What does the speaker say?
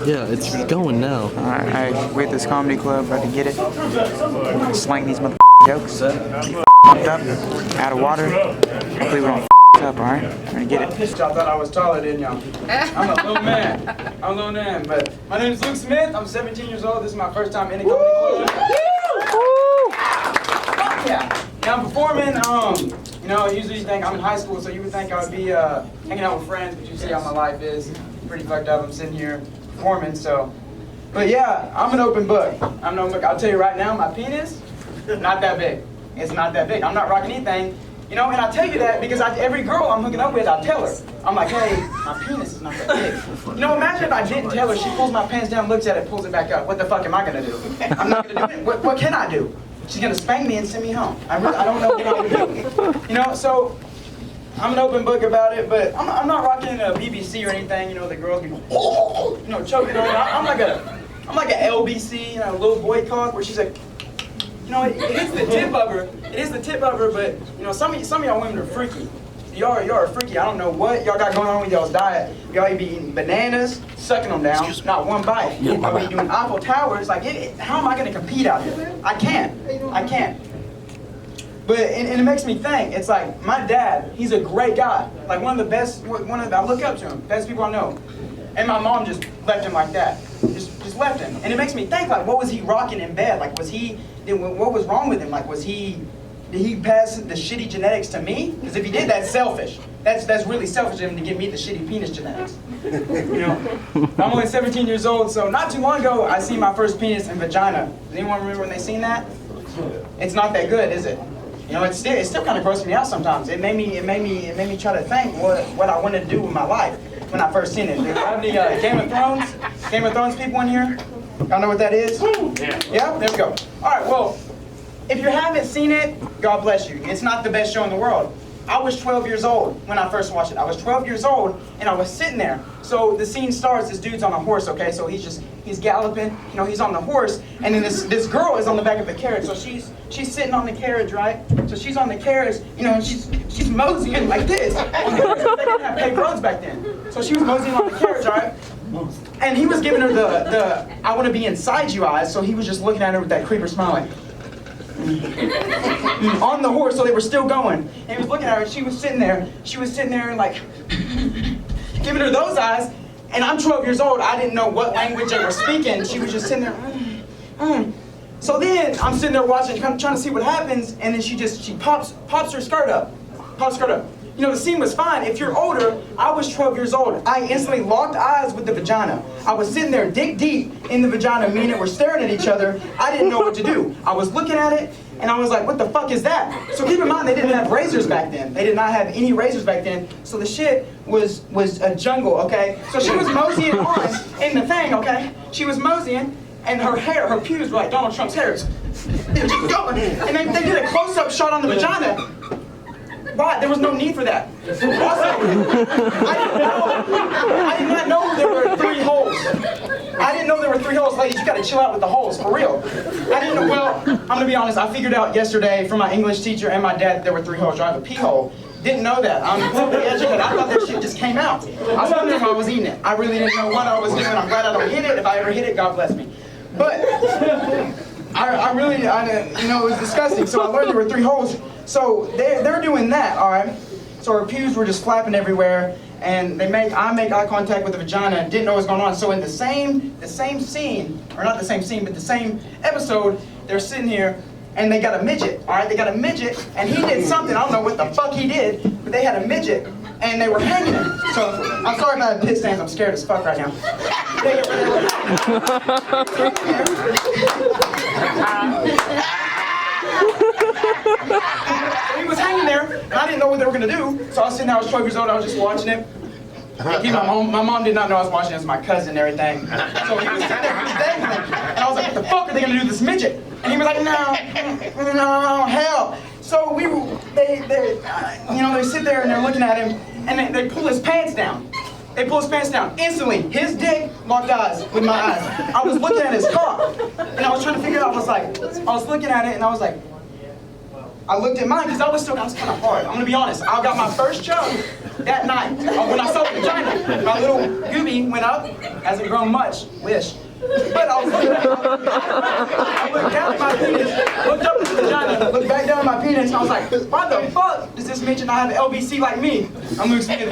Yeah, it's going now. Alright, we at this comedy club, about to get it. Slang these jokes. Pumped up, out of water. Hopefully we don't up, alright? We're gonna get it. Y'all thought I was taller, didn't y'all? I'm a little man. I'm a little man, but my name is Luke Smith. I'm 17 years old. This is my first time in a comedy club. Yeah. Now I'm performing. You know, usually you think I'm in high school, so you would think I would be hanging out with friends, but you see how my life is. Pretty fucked up. I'm sitting here performing, so. But yeah, I'm an open book. I'm no book. I'll tell you right now, my penis, not that big. It's not that big. I'm not rocking anything. You know, and I tell you that because every girl I'm hooking up with, I tell her. I'm like, hey, my penis is not that big. You know, imagine if I didn't tell her, she pulls my pants down, looks at it, pulls it back up. What the fuck am I gonna do? I'm not gonna do it. What can I do? She's gonna spank me and send me home. I don't know what I'm gonna do. You know, so I'm an open book about it, but I'm not rocking a BBC or anything. You know, the girls be, you know, choking on it. I'm like a LBC, you know, a little boy cock where she's like, you know, it is the tip of her. It is the tip of her, but you know, some of y'all women are freaky. Y'all are freaky. I don't know what y'all got going on with y'all's diet. Y'all be eating bananas, sucking them down, not one bite. Y'all be doing Eiffel Towers. Like, how am I going to compete out here? I can't. But and it makes me think. It's like my dad. He's a great guy. Like one of the best. I look up to him. Best people I know. And my mom just left him like that. Just left him. And it makes me think. Like, what was he rocking in bed? Like, what was wrong with him? Like, did he pass the shitty genetics to me? Because if he did, that's selfish. That's really selfish of him to give me the shitty penis genetics. You know, I'm only 17 years old, so not too long ago, I seen my first penis and vagina. Does anyone remember when they seen that? It's not that good, is it? You know, it's still kind of grossing me out sometimes. It made me try to think what I wanted to do with my life when I first seen it. Do you have any Game of Thrones people in here? Y'all know what that is? Yeah, there we go. All right, well. If you haven't seen it, God bless you. It's not the best show in the world. I was 12 years old when I first watched it. I was 12 years old, and I was sitting there. So the scene starts, this dude's on a horse, okay? So he's galloping, you know, he's on the horse, and then this girl is on the back of the carriage. So she's sitting on the carriage, right? So she's on the carriage, you know, and she's moseying like this. They didn't have paved roads back then. So she was moseying on the carriage, all right? And he was giving her the I want to be inside you eyes, so he was just looking at her with that creeper smile like, on the horse, so they were still going. And he was looking at her, and she was sitting there like, giving her those eyes, and I'm 12 years old, I didn't know what language they were speaking. She was just sitting there, So then, I'm sitting there watching, trying to see what happens, and then she pops her skirt up. You know, the scene was fine. If you're older, I was 12 years old. I instantly locked eyes with the vagina. I was sitting there dick deep in the vagina, me and it were staring at each other. I didn't know what to do. I was looking at it, and I was like, what the fuck is that? So keep in mind, they didn't have razors back then. They did not have any razors back then. So the shit was a jungle, okay? So she was moseying on in the thing, okay? She was moseying, and her pubes were like Donald Trump's hairs. They were just going. And then they did a close-up shot on the vagina. But there was no need for that. Also, I did not know there were 3 holes. I didn't know there were 3 holes. Ladies, you gotta chill out with the holes, for real. I didn't know, well, I'm gonna be honest, I figured out yesterday from my English teacher and my dad that there were 3 holes. I have a pee hole. Didn't know that. I'm totally educated. I thought that shit just came out. I was wondering if I was eating it. I really didn't know what I was doing. I'm glad I don't hit it. If I ever hit it, God bless me. But I really, you know, it was disgusting. So I learned there were 3 holes. So they're doing that, all right? So her pubes were just flapping everywhere, and I make eye contact with the vagina, didn't know what was going on. So in the same scene, or not the same scene, but the same episode, they're sitting here, and they got a midget, all right? They got a midget, and he did something, I don't know what the fuck he did, but they had a midget, and they were hanging him. So I'm sorry if I have pit stains, I'm scared as fuck right now. So he was hanging there, and I didn't know what they were gonna do. So I was sitting there, I was 12 years old, I was just watching it. My mom did not know I was watching it, it was my cousin and everything. So he was sitting there, he was dancing, and I was like, what the fuck are they gonna do to this midget? And he was like, no, hell. So they sit there and they're looking at him, and they pull his pants down. They pull his pants down. Instantly, his dick locked eyes with my eyes. I was looking at his cock, and I was trying to figure out, I was looking at it, and I was like, I looked at mine, because I was kind of hard. I'm going to be honest. I got my first chub that night when I saw the vagina. my little goobie went up. Hasn't grown much. Wish. But I was looking I looked down at my penis, looked up at the vagina, looked back down at my penis, and I was like, why the fuck does this bitch not have an LBC like me? I'm Luke Smith.